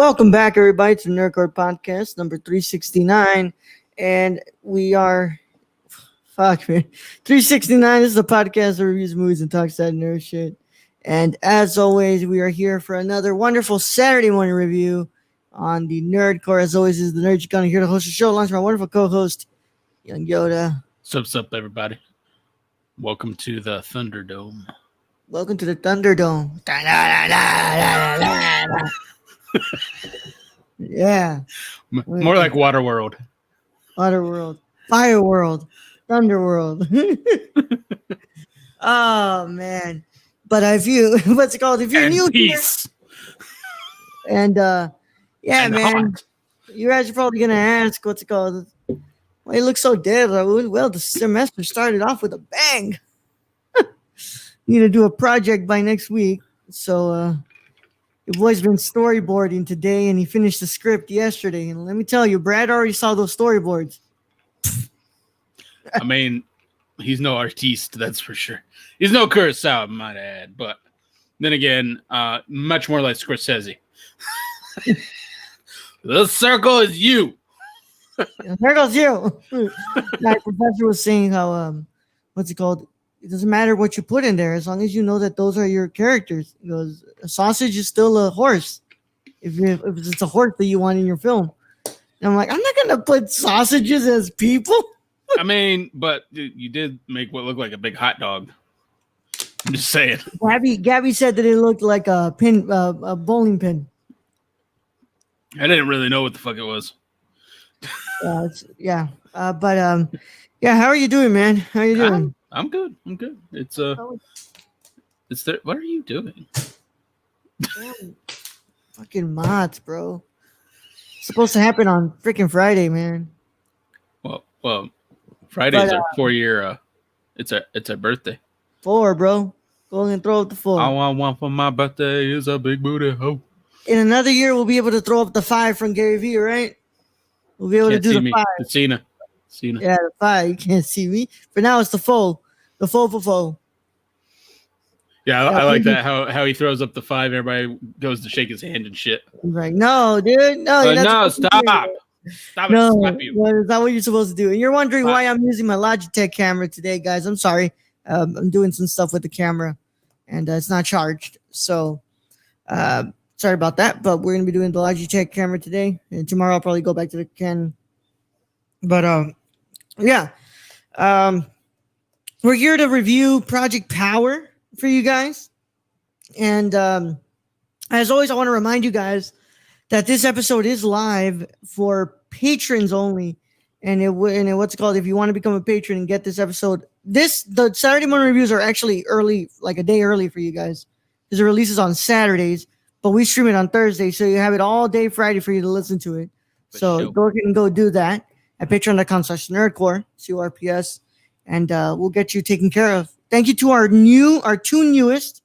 Welcome back, everybody, to Nerdcore Podcast number 369. And we are, fuck, man. 369 is the podcast that reviews movies and talks that nerd shit. And as always, we are here for another wonderful Saturday morning review on the Nerdcore. As always, is the Nerd Chicana here to host the show, along with my wonderful co host, Young Yoda. Sup, everybody. Welcome to the Thunderdome. Welcome to the Thunderdome. Yeah. More like Waterworld. Waterworld. Fireworld. Thunderworld. Oh, man. But if you, what's it called? If you're And new peace. here, and yeah, And man, hot. you guys are probably going to ask, what's it called? Why you look so dead, Raul? Well, the semester started off with a bang. Need to do a project by next week. So, your boy's been storyboarding today, and he finished the script yesterday. And let me tell you, Brad already saw those storyboards. I mean, he's no artiste, that's for sure. He's no Kurosawa, I might add. But then again, much more like Scorsese. The circle is you. There goes you. My professor was saying how what's it called? It doesn't matter what you put in there as long as you know that those are your characters. He goes, a sausage is still a horse. If it's a horse that you want in your film. And I'm like, I'm not gonna put sausages as people. I mean, but you did make what looked like a big hot dog. I'm just saying. Gabby said that it looked like a pin, a bowling pin. I didn't really know what the fuck it was. Yeah. Yeah. How are you doing, man? How are you doing? I'm good. It's there. What are you doing? Damn, fucking mods, bro. It's supposed to happen on freaking Friday, man. Well, Friday's our 4-year. It's our birthday. 4, bro. Go and throw up the 4. All I want for my birthday is a big booty hoe. In another year, we'll be able to throw up the 5 from Gary Vee, right? We'll be able to do the 5. The Cena. Yeah, the 5. You can't see me. For now, it's the full. The full. Yeah, I like that. How he throws up the 5. Everybody goes to shake his hand and shit. He's like, no, dude. No, No, stop. Stop it. No, Slap you. that's not what you're supposed to do. And you're wondering why I'm using my Logitech camera today, guys. I'm sorry. I'm doing some stuff with the camera, and it's not charged. So, sorry about that. But we're going to be doing the Logitech camera today. And tomorrow I'll probably go back to the Canon. But, yeah. We're here to review Project Power for you guys. And as always, I want to remind you guys that this episode is live for patrons only. And what's it called? If you want to become a patron and get this episode, the Saturday morning reviews are actually early, like a day early for you guys, because it releases on Saturdays, but we stream it on Thursday, so you have it all day Friday for you to listen to it. So go ahead and go do that at patreon.com/nerdcore, CORPS, and we'll get you taken care of. Thank you to our two newest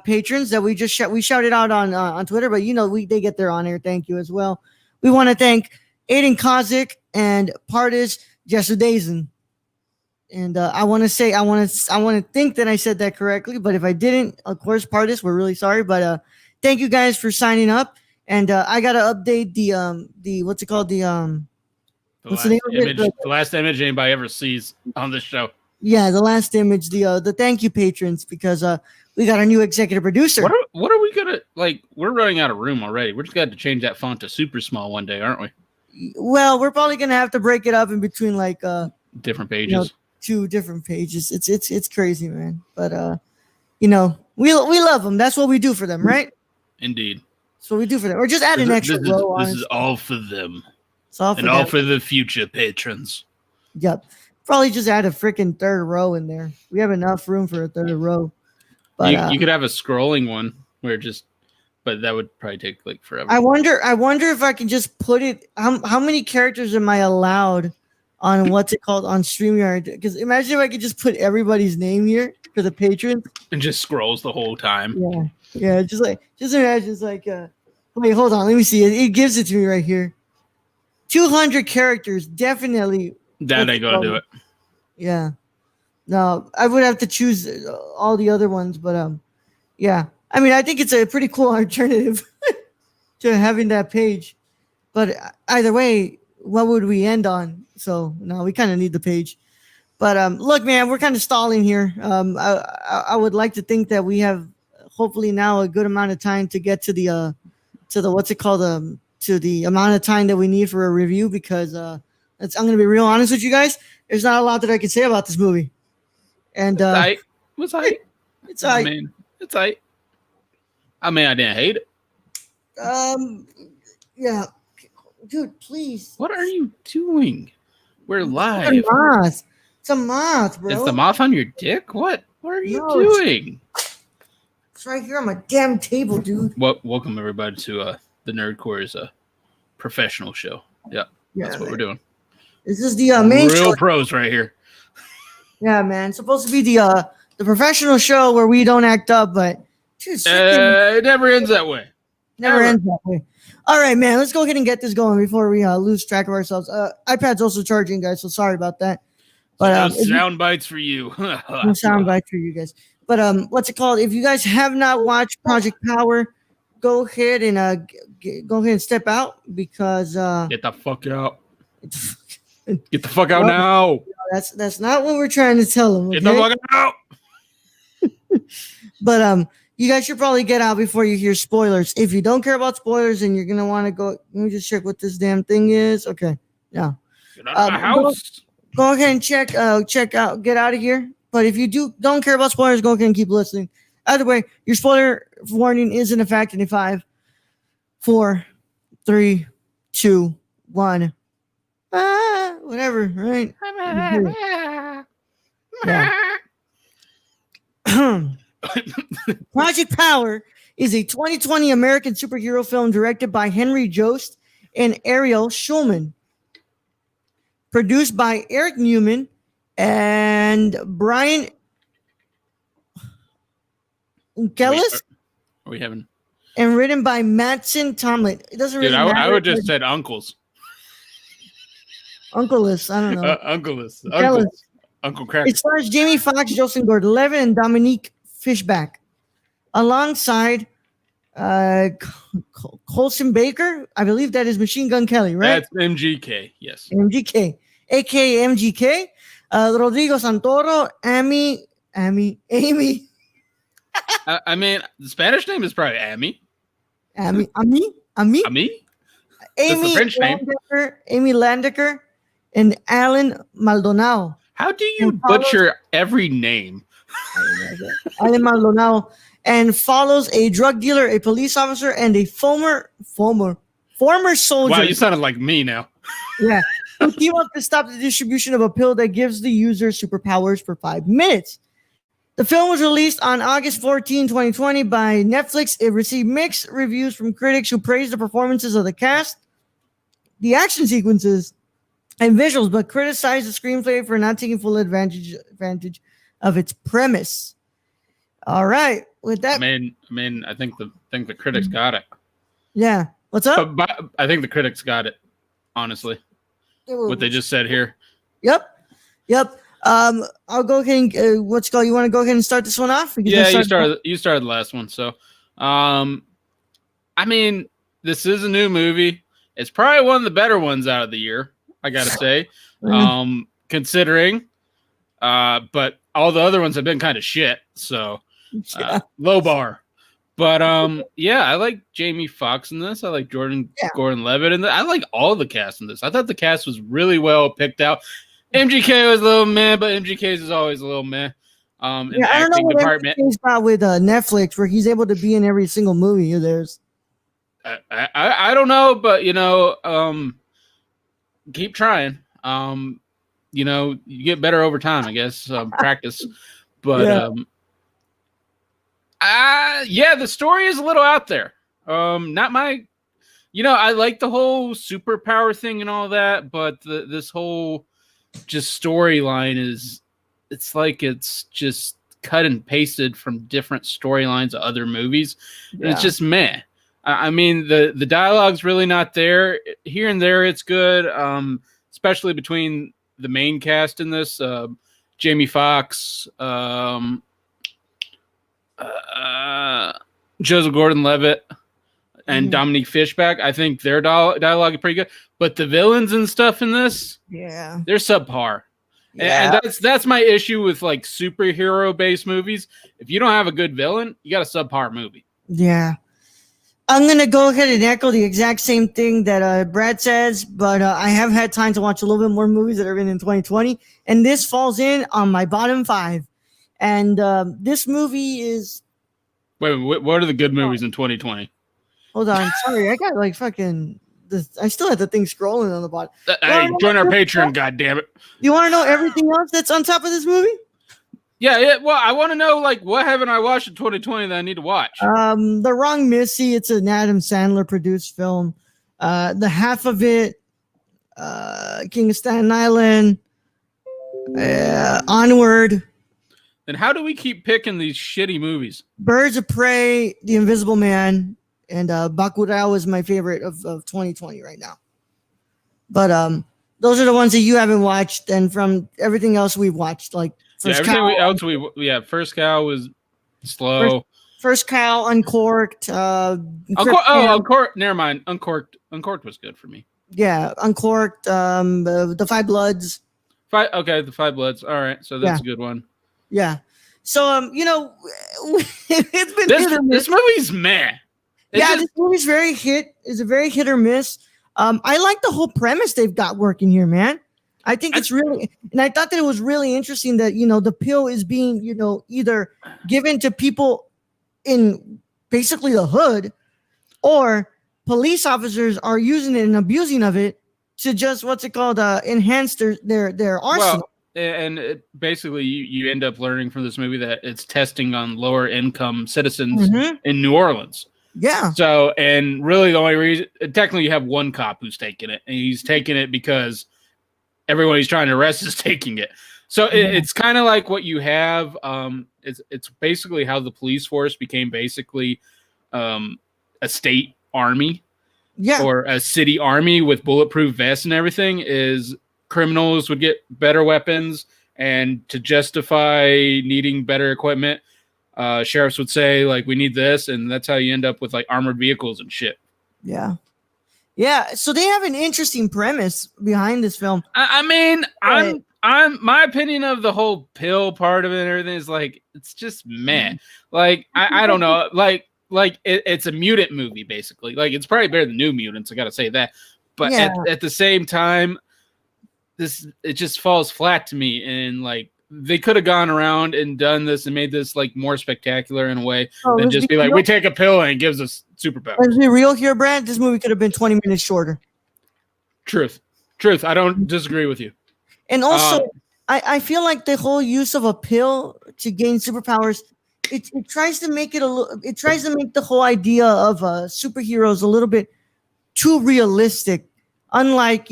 patrons that we shouted out on Twitter, but they get their honor. Thank you as well. We want to thank Aiden Kozik and Pardis Jesudazen. And I want to think that I said that correctly, but if I didn't, of course, Pardis, we're really sorry. But thank you guys for signing up. And I gotta update the what's it called? The last image anybody ever sees on this show. Yeah, the last image, the thank you patrons, because we got our new executive producer. What are we gonna like? We're running out of room already. We're just gonna have to change that font to super small one day, aren't we? Well, we're probably gonna have to break it up in between like different pages. 2 different pages. It's crazy, man. But we love them. That's what we do for them, right? Indeed. That's what we do for them. Or just add an extra row. This is all for them. It's all for them. All for the future patrons. Yep. Probably just add a freaking 3rd row in there. We have enough room for a 3rd row. But you could have a scrolling one where but that would probably take like forever. I wonder if I can just put it. How many characters am I allowed on what's it called on StreamYard? Because imagine if I could just put everybody's name here for the patrons and just scrolls the whole time. Yeah. Just imagine it's like. Wait, hold on. Let me see. It gives it to me right here. 200 characters, definitely. That ain't gonna do it. Yeah. No, I would have to choose all the other ones, but yeah. I mean, I think it's a pretty cool alternative. to having that page. But either way, what would we end on? So no, we kind of need the page. But look, man, we're kind of stalling here. I would like to think that we have hopefully now a good amount of time to get to the what's it called to the amount of time that we need for a review because I'm gonna be real honest with you guys. There's not a lot that I can say about this movie, and What's I? it's I mean, it's I. I mean, I didn't hate it. Yeah, dude, please. What are you doing? We're live. It's a moth. It's a moth, bro. Is the moth on your dick? What? What are you No, doing? It's right here on my damn table, dude. Welcome everybody to the Nerdcore's professional show. Yeah, that's what we're doing. This is the main real show. pros right here. Yeah, man. It's supposed to be the professional show where we don't act up, but dude, it never ends that way. Never ends that way. All right, man. Let's go ahead and get this going before we lose track of ourselves. iPad's also charging, guys, so sorry about that. But no sound bites for you. No sound bites for you guys. But what's it called? If you guys have not watched Project Power, go ahead and step out because get the fuck out. Get the fuck out now. That's not what we're trying to tell them. Okay? Get the fuck out. But you guys should probably get out before you hear spoilers. If you don't care about spoilers and you're gonna want to go, let me just check what this damn thing is. Okay, yeah. Get out of my house. Go ahead and check out, get out of here. But if you don't care about spoilers, go ahead and keep listening. Either way, your spoiler warning is in effect in 5, 4, 3, 2, 1. Whatever, right? Yeah. Project Power is a 2020 American superhero film directed by Henry Jost and Ariel Schulman. Produced by Eric Newman and Brian Unkelis. Are we having? And written by Mattson Tomlin. It doesn't really matter. I would just said uncles. Uncleus. I don't know. Uncleus. Uncle Cracker. It stars Jamie Foxx, Joseph Gordon-Levitt, and Dominique Fishback, alongside Colson Baker. I believe that is Machine Gun Kelly, right? That's MGK. Yes. MGK, aka MGK. Rodrigo Santoro, Amy. I mean, the Spanish name is probably Amy. Amy. That's the French name. Amy Landecker, and Alan Maldonado. How do you butcher every name? Alan Maldonado, and follows a drug dealer, a police officer, and a former soldier. Wow, you sounded like me now. Yeah. Who team up to stop the distribution of a pill that gives the user superpowers for 5 minutes. The film was released on August 14, 2020 by Netflix. It received mixed reviews from critics who praised the performances of the cast, the action sequences, and visuals, but criticized the screenplay for not taking full advantage of its premise. All right. With that, I mean, I think the critics got it. Yeah. What's up? But I think the critics got it, honestly. What they just said here. Yep. I'll go ahead and what's it called? You want to go ahead and start this one off? Yeah, you started the last one. So, I mean, this is a new movie. It's probably one of the better ones out of the year, I gotta say. Considering, but all the other ones have been kind of shit. So, low bar. But yeah, I like Jamie Foxx in this. I like Gordon-Levitt in this. I like all the cast in this. I thought the cast was really well picked out. MGK was a little meh, but MGK's is always a little meh. In the acting department. He's got with Netflix, where he's able to be in every single movie of theirs. I don't know, but keep trying. You get better over time, I guess. Practice, but the story is a little out there. Not my, I like the whole superpower thing and all that, but this whole just storyline it's just cut and pasted from different storylines of other movies. And it's just meh. I mean, the dialogue's really not there. Here and there, it's good, especially between the main cast in this. Jamie Foxx, Joseph Gordon-Levitt, and Dominique Fishback. I think their dialogue is pretty good, but the villains and stuff in this, they're subpar. And that's my issue with like superhero based movies. If you don't have a good villain, you got a subpar movie. Yeah. I'm going to go ahead and echo the exact same thing that Brad says, but I have had time to watch a little bit more movies that are in 2020, and this falls in on my bottom 5. And this movie is... Wait, what are the good movies in 2020? Hold on. Sorry, I got like fucking... I still have the thing scrolling on the bottom. Hey, join our Patreon, goddammit. You want to know everything else that's on top of this movie? Yeah. Well, I want to know, like, what haven't I watched in 2020 that I need to watch? The Wrong Missy. It's an Adam Sandler produced film. The half of it, King of Staten Island, Onward. Then how do we keep picking these shitty movies? Birds of Prey, The Invisible Man, and Bacurau is my favorite of 2020 right now. But those are the ones that you haven't watched, and from everything else we've watched, like First Cow was slow. First Cow, Uncorked. Uncorked. Never mind. Uncorked was good for me. Yeah, Uncorked. The Five Bloods. The Five Bloods. All right, so that's a good one. Yeah. So it's been this movie's meh. This movie's is a very hit or miss. I like the whole premise they've got working here, man. I think it's really, and I thought that it was really interesting that, the pill is being, either given to people in basically the hood, or police officers are using it and abusing of it to just, enhance their arsenal. Well, and basically you end up learning from this movie that it's testing on lower income citizens in New Orleans. Yeah. So, and really the only reason, technically you have one cop who's taking it, and he's taking it because everyone he's trying to arrest is taking it. So it's kind of like what you have. It's basically how the police force became basically a state army, or a city army with bulletproof vests and everything. Is criminals would get better weapons, and to justify needing better equipment, sheriffs would say, like, we need this, and that's how you end up with like armored vehicles and shit. Yeah. Yeah, so they have an interesting premise behind this film. I mean, I'm my opinion of the whole pill part of it and everything is like, it's just meh. Like, I don't know, like it's a mutant movie basically. Like, it's probably better than New Mutants, I gotta say that. But at the same time, it just falls flat to me, and like they could have gone around and done this and made this like more spectacular in a way than just be like, we take a pill and it gives us superpowers. Let's be real here, Brad. This movie could have been 20 minutes shorter. Truth. I don't disagree with you. And also, I feel like the whole use of a pill to gain superpowers, it tries to make it tries to make the whole idea of superheroes a little bit too realistic. Unlike,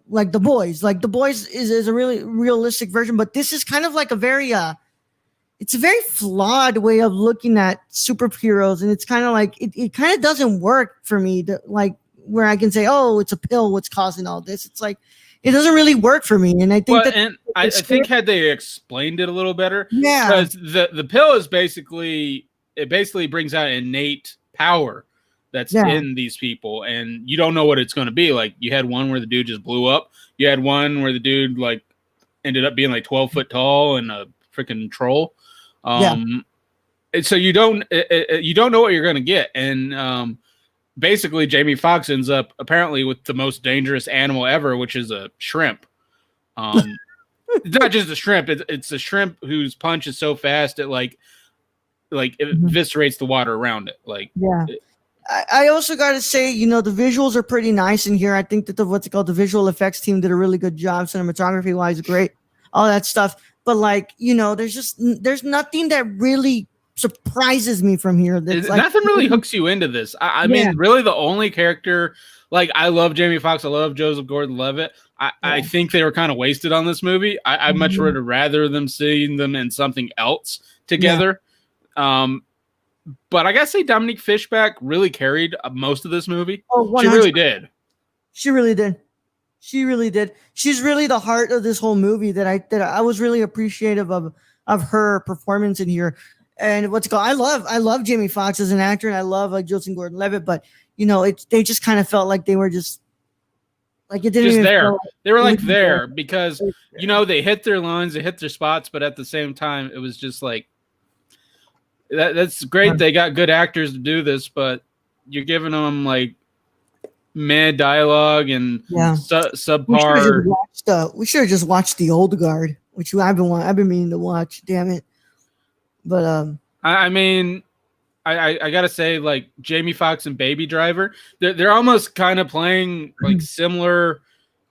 like The Boys. Like The Boys is a really realistic version, but this is kind of like it's a very flawed way of looking at superheroes, and it's kind of like it kind of doesn't work for me like where I can say, oh, it's a pill what's causing all this. It's like it doesn't really work for me, and I think I think had they explained it a little better, because the pill is basically brings out innate power that's in these people, and you don't know what it's going to be. Like, you had one where the dude just blew up. You had one where the dude like ended up being like 12 foot tall and a freaking troll. And so you don't know what you're going to get. And basically Jamie Foxx ends up apparently with the most dangerous animal ever, which is a shrimp. It's not just a shrimp. It's a shrimp whose punch is so fast it like it eviscerates the water around it. Like, I also got to say, the visuals are pretty nice in here. I think that the visual effects team did a really good job, cinematography wise, great, all that stuff. But like, there's nothing that really surprises me from here. That's nothing really hooks you into this. I mean, really the only character, like, I love Jamie Foxx. I love Joseph Gordon-Levitt. I think they were kind of wasted on this movie. I'd much rather them seeing them in something else together. But I gotta say, Dominique Fishback really carried most of this movie. Oh, she really did. She really did. She really did. She's really the heart of this whole movie that I was really appreciative of her performance in here. And I love Jamie Foxx as an actor, and I love Joseph Gordon-Levitt. But they just kind of felt like they were just like it didn't Just even there. feel They were like believable. there because they hit their lines, they hit their spots, but at the same time, it was just like that's great. They got good actors to do this, but you're giving them like mad dialogue and Yeah. subpar. We should have just watched The Old Guard, which I've been meaning to watch. Damn it! But I mean, I gotta say, like Jamie Foxx and Baby Driver, they're almost kind of playing like similar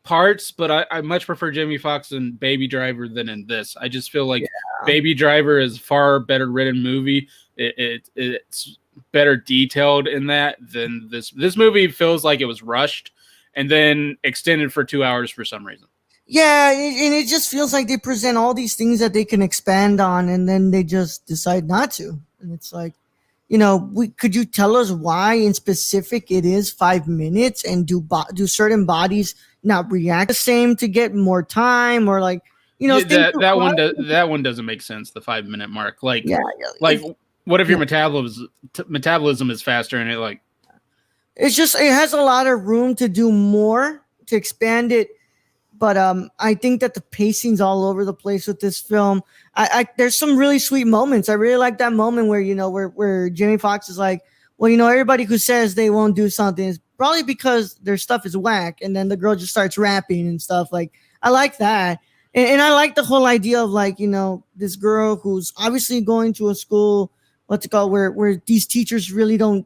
parts, but I much prefer Jamie Foxx in Baby Driver than in this. I just feel like Baby Driver is far better written movie. It's better detailed in that than this. This movie feels like it was rushed and then extended for 2 hours for some reason. yeah, and it just feels like they present all these things that they can expand on, and then they just decide not to. And it's like, could you tell us why in specific it is 5 minutes, and do certain bodies not react the same to get more time, or like, that one doesn't make sense. The 5 minute mark, like, what if your metabolism is faster and it like? It has a lot of room to do more to expand it. But I think that the pacing's all over the place with this film. There's some really sweet moments. I really like that moment where where Jamie Foxx is like, well, everybody who says they won't do something is probably because their stuff is whack, and then the girl just starts rapping and stuff. Like, I like that, and I like the whole idea of like this girl who's obviously going to a school, what's it called, where these teachers really don't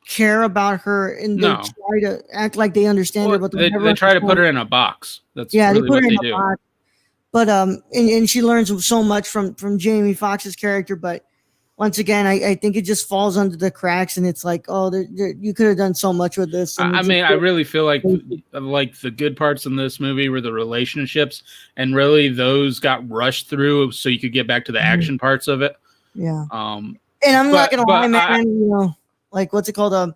care about her, and they try to act like they understand her, but they try to put her in a box. That's really they put her what in they a do. box. But and she learns so much from Jamie Foxx's character, but once again, I think it just falls under the cracks, and it's like, oh, you could have done so much with this. I mean, I really feel like the good parts in this movie were the relationships, and really those got rushed through so you could get back to the action parts of it. Yeah. And I'm not gonna lie, man. Like, what's it called? I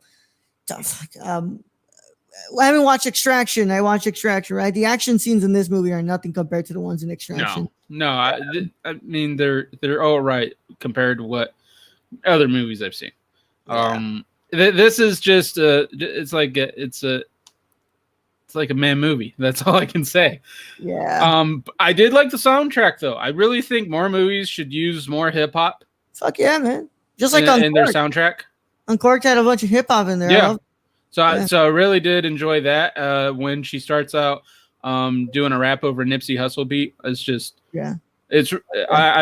haven't watched Extraction. I watched Extraction, right? The action scenes in this movie are nothing compared to the ones in Extraction. No. I mean, they're all right compared to what other movies I've seen. Yeah. This is just it's like a man movie. That's all I can say. Yeah. I did like the soundtrack though. I really think more movies should use more hip hop. Fuck yeah, man! Just like in their soundtrack. Uncorked had a bunch of hip hop in there. Yeah. So I really did enjoy that when she starts out doing a rap over Nipsey Hussle beat. It's just I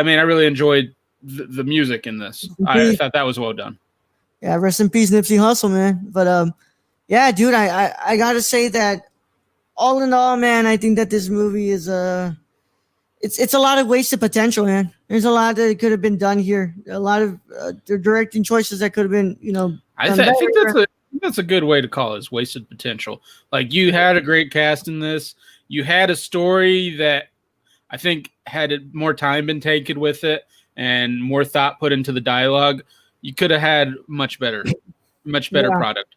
mean, I really enjoyed the music in this. I thought that was well done. Yeah, rest in peace, Nipsey Hussle, man. But yeah, dude, I gotta say that all in all, man, I think that this movie is it's a lot of wasted potential, man. There's a lot that could have been done here. A lot of directing choices that could have been, I think that's a good way to call it, is wasted potential. Like, you had a great cast in this. You had a story that I think had more time been taken with it and more thought put into the dialogue, you could have had much better product.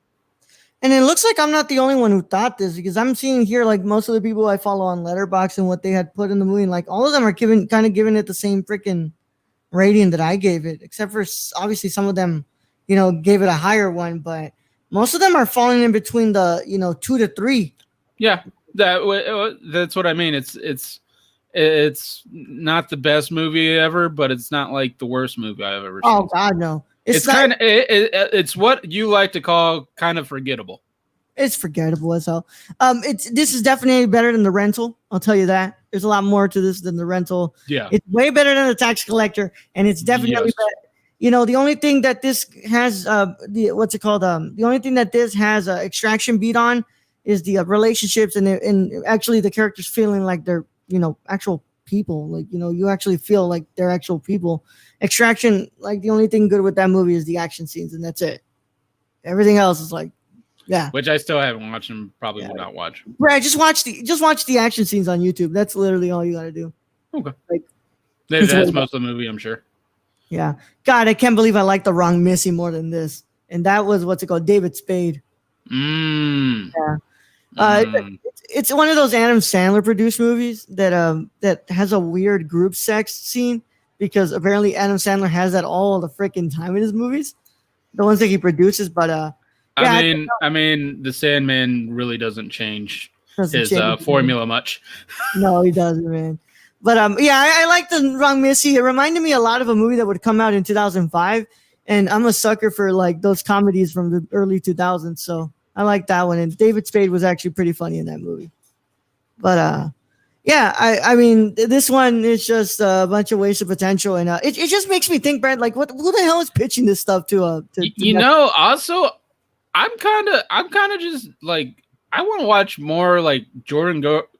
And it looks like I'm not the only one who thought this, because I'm seeing here like most of the people I follow on Letterboxd and what they had put in the movie, and like all of them are giving it the same freaking rating that I gave it, except for obviously some of them, gave it a higher one, but most of them are falling in between the 2 to 3. Yeah, that's what I mean. It's not the best movie ever, but it's not like the worst movie I've ever seen. Oh God, no. It's what you like to call kind of forgettable. It's forgettable as hell. This is definitely better than The Rental. I'll tell you that. There's a lot more to this than The Rental. Yeah, it's way better than The Tax Collector, and it's definitely better. The only thing that this has, the only thing that this has Extraction beat on is the relationships and actually the characters feeling like they're actual people. Like you actually feel like they're actual people. Extraction, like the only thing good with that movie is the action scenes, and that's it. Everything else is like, yeah. Which I still haven't watched and probably will not watch. Right, just watch the action scenes on YouTube. That's literally all you got to do. Okay. Like, that's most of the movie, I'm sure. Yeah. God, I can't believe I like The Wrong Missy more than this. And that was David Spade. Yeah. It's one of those Adam Sandler produced movies that has a weird group sex scene, because apparently Adam Sandler has that all the freaking time in his movies, the ones that he produces. But Yeah, I mean, the Sandman really doesn't change doesn't his change. formula much. No, he doesn't, man. But yeah, I like the Wrong Missy. It reminded me a lot of a movie that would come out in 2005, and I'm a sucker for like those comedies from the early 2000s. So I like that one. And David Spade was actually pretty funny in that movie. But yeah, I mean, this one is just a bunch of wasted potential, and it just makes me think, Brad, like, who the hell is pitching this stuff to You know, also, I'm kind of just like, I want to watch more like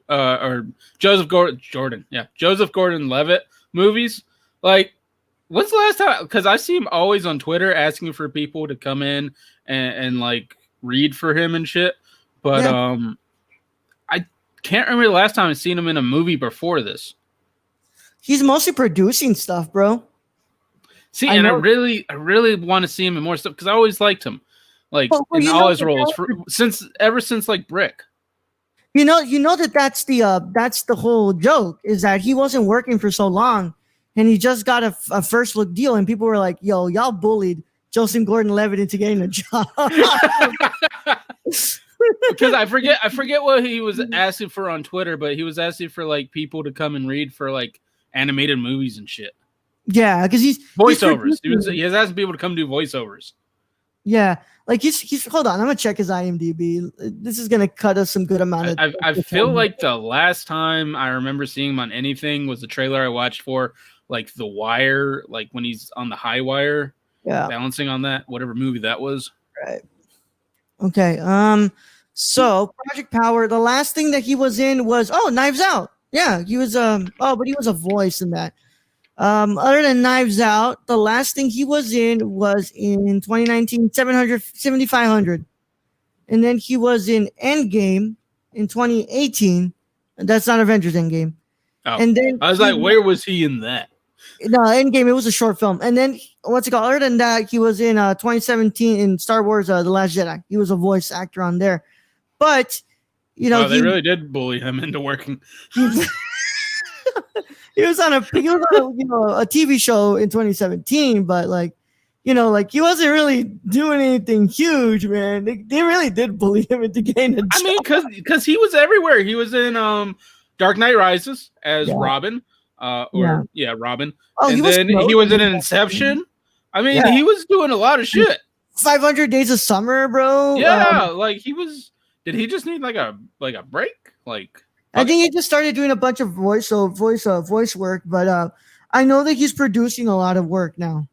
or Joseph Gordon-Levitt movies. Like, when's the last time? Because I see him always on Twitter asking for people to come in and like read for him and shit. But Yeah. I can't remember the last time I've seen him in a movie before this. He's mostly producing stuff, bro. See, I and know. I really want to see him in more stuff because I always liked him, like Well, in you all know his the roles ever since like Brick. You know that's the whole joke is that he wasn't working for so long, and he just got a first look deal, and people were like, "Yo, y'all bullied Joseph Gordon-Levitt into getting a job." Because I forget what he was asking for on Twitter, but he was asking for like people to come and read for like animated movies and shit. Yeah, because he's Voiceovers. He was asking people to come do voiceovers. Yeah, like he's. Hold on, I'm gonna check his IMDb. This is gonna cut us some good amount of. I feel like the last time I remember seeing him on anything was the trailer I watched for like The Wire, like when he's on the high wire, balancing on that whatever movie that was. Right. Okay. So Project Power. The last thing that he was in was Knives Out. Yeah, he was but he was a voice in that. Other than Knives Out, the last thing he was in 2019, 7500. And then he was in Endgame in 2018. And that's not Avengers Endgame. Oh, and then I was like, where was he in that? No, Endgame, it was a short film. And then what's it called? Other than that, he was in 2017 in Star Wars The Last Jedi. He was a voice actor on there. But they really did bully him into working. He was on a TV show in 2017, but like he wasn't really doing anything huge, man. They really did bully him into getting a job. I mean, because he was everywhere. He was in Dark Knight Rises as Robin, Robin. Oh, and then he was in Inception. I mean, he was doing a lot of shit. 500 Days of Summer, bro. Yeah, like he was. Did he just need like a break? Like. I think he just started doing a bunch of voice work, but I know that he's producing a lot of work now.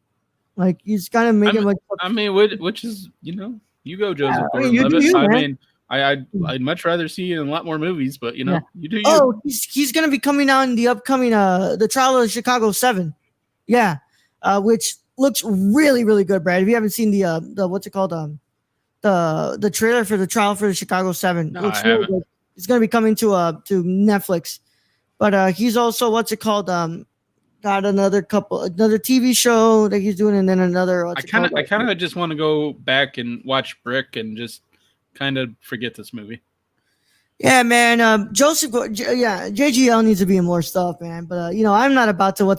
Like he's kind of making which is you go Joseph Gordon-Levitt. I mean, I'd much rather see you in a lot more movies, but you do you. Oh, he's gonna be coming out in the upcoming The Trial of Chicago 7. Yeah, which looks really really good, Brad. If you haven't seen the what's it called the trailer for The Trial for the Chicago 7, no, looks I really haven't. good. It's gonna be coming to Netflix, but he's also got another TV show that he's doing, and then another. I kind of just want to go back and watch Brick and just kind of forget this movie. Yeah, man. JGL needs to be in more stuff, man. But I'm not about to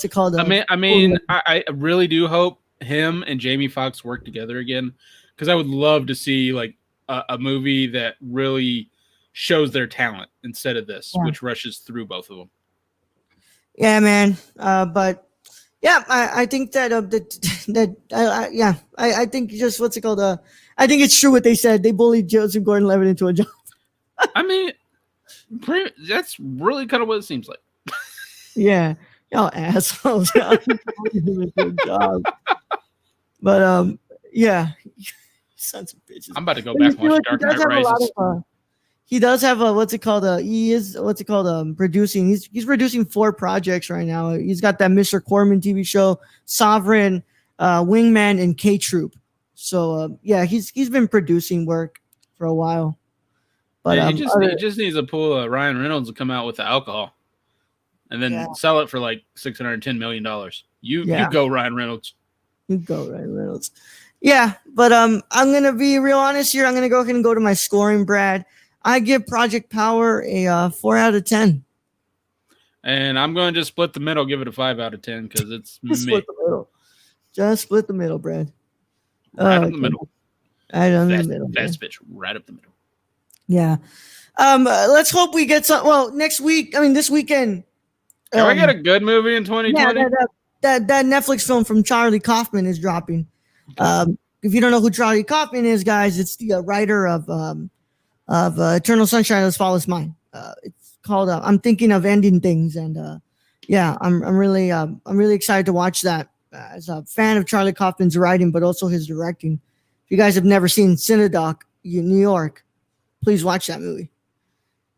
I really do hope him and Jamie Foxx work together again, because I would love to see like a movie that really shows their talent instead of this, which rushes through both of them. Yeah, man. But yeah, I think that I think just what's it called? I think it's true what they said. They bullied Joseph Gordon-Levitt into a job. I mean, that's really kind of what it seems like. Yeah, y'all assholes. But yeah, sons of bitches. I'm about to go back and watch Dark Knight Rises. He does have producing. He's producing 4 projects right now. He's got that Mr. Corman TV show, Sovereign, Wingman, and K Troop. So he's been producing work for a while. But he just needs to pull Ryan Reynolds to come out with the alcohol, and then sell it for like $610 million. You go, Ryan Reynolds. You go, Ryan Reynolds. Yeah, but I'm gonna be real honest here. I'm gonna go ahead and go to my scoring, Brad. I give Project Power a 4 out of 10. And I'm going to just split the middle, give it a 5 out of 10 because it's Just split the middle, Brad. Right in the middle. Right on the middle. Fast pitch, right up the middle. Yeah. Let's hope we get some. Well, next week. I mean, this weekend. Can we get a good movie in 2020? Yeah, that Netflix film from Charlie Kaufman is dropping. If you don't know who Charlie Kaufman is, guys, it's the writer of Eternal Sunshine of the Spotless Mind. It's called I'm Thinking of Ending Things, and yeah, I'm really excited to watch that. As a fan of Charlie Kaufman's writing, but also his directing. If you guys have never seen Cinedoc New York, please watch that movie.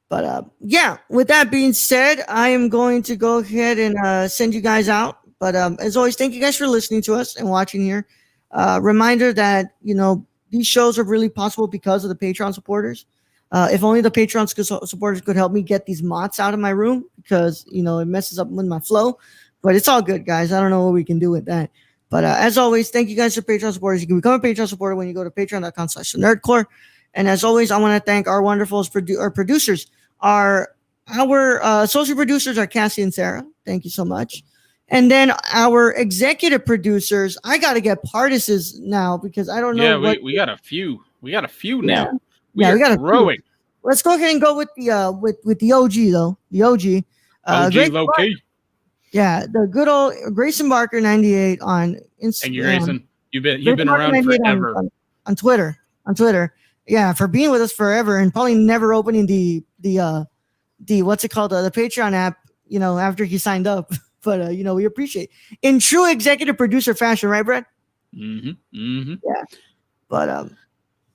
But yeah, with that being said, I am going to go ahead and send you guys out. But as always, thank you guys for listening to us and watching here. Reminder that, these shows are really possible because of the Patreon supporters. If only the Patreon supporters could help me get these moths out of my room, because, it messes up with my flow. But it's all good, guys. I don't know what we can do with that. But as always, thank you guys for Patreon supporters. You can become a Patreon supporter when you go to patreon.com/nerdcore. And as always, I want to thank our wonderful producers. Our associate producers are Cassie and Sarah. Thank you so much. And then our executive producers, I got to get Pardis's now, because I don't know. Yeah, we got a few. We got a few now. We got growing. Let's go ahead and go with the with the OG though. The OG. OG low key. Yeah, the good old Grayson Barker 98 on Instagram. Thank you, Grayson. You've been around forever. On Twitter. Yeah, for being with us forever and probably never opening the what's it called, the Patreon app, after he signed up. But we appreciate in true executive producer fashion, right, Brett? Mm-hmm. Yeah. But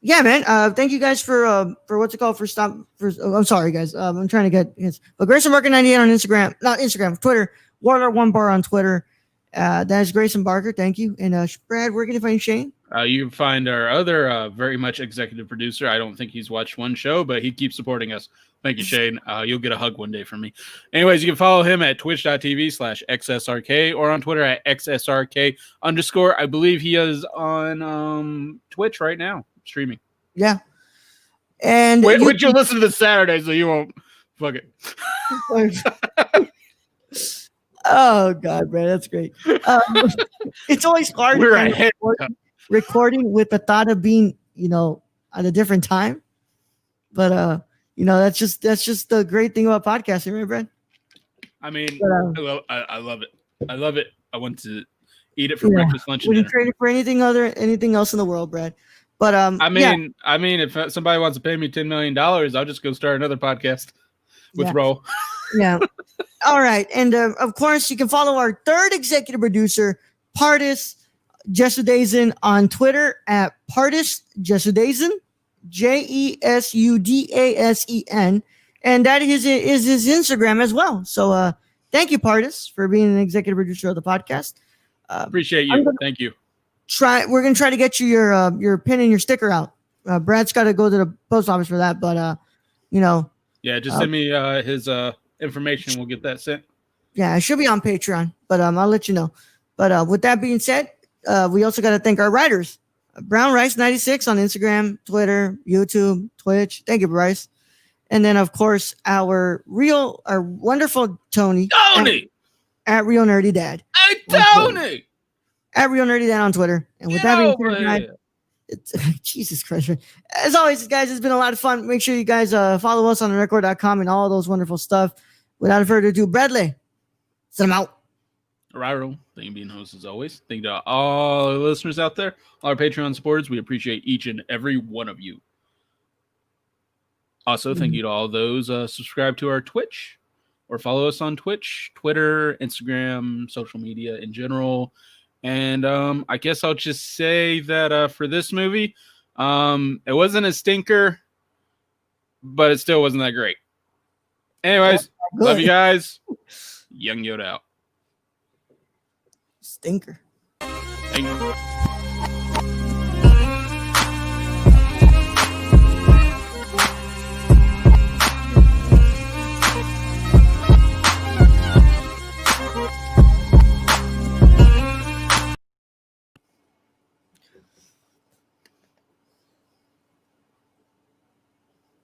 yeah, man. Thank you guys for what's it called I'm sorry, guys. I'm trying to get his. But Grayson Barker 98 on Instagram, Twitter. Warlord One Bar on Twitter. That is Grayson Barker. Thank you. And Brad, where can you find Shane? You can find our other very much executive producer. I don't think he's watched one show, but he keeps supporting us. Thank you, Shane. You'll get a hug one day from me. Anyways, you can follow him at twitch.tv/XSRK or on Twitter at XSRK_. I believe he is on Twitch right now, streaming. Yeah. And which you'll listen to this Saturday, so you won't fuck it. Oh God, Brad, that's great. It's always hard recording with the thought of being, at a different time. But that's just the great thing about podcasting, right, Brad? I mean, I love it. I love it. I want to eat it for breakfast, lunch, and dinner. Would you trade it for anything else in the world, Brad? But I mean, if somebody wants to pay me $10 million, I'll just go start another podcast with Ro. Yeah. All right. And of course, you can follow our third executive producer, Pardis Jesudazin, on Twitter at Pardis Jesudazin, JESUDASEN. And that is his Instagram as well. So thank you, Pardis, for being an executive producer of the podcast. Appreciate you. Thank you. We're going to try to get you your pin and your sticker out. Brad's got to go to the post office for that, but yeah, just send me his information. We'll get that sent. Yeah, it should be on Patreon, but I'll let you know. But with that being said, we also got to thank our writers. Brown Rice 96 on Instagram, Twitter, YouTube, Twitch. Thank you, Bryce. And then, of course, our wonderful Tony. At Real Nerdy Dad. Hey, Tony! At Real Nerdy Dad on Twitter. And with that being said, guys, Jesus Christ. As always, guys, it's been a lot of fun. Make sure you guys follow us on nerdcore.com and all those wonderful stuff. Without further ado, Bradley, send them out. Thank you for being host as always. Thank you to all the listeners out there, all our Patreon supporters. We appreciate each and every one of you. Also, thank you to all those subscribe to our Twitch or follow us on Twitch, Twitter, Instagram, social media in general. And I guess I'll just say that for this movie, it wasn't a stinker, but it still wasn't that great. Anyways, love you guys. Young Yoda out. Stinker. Thank you.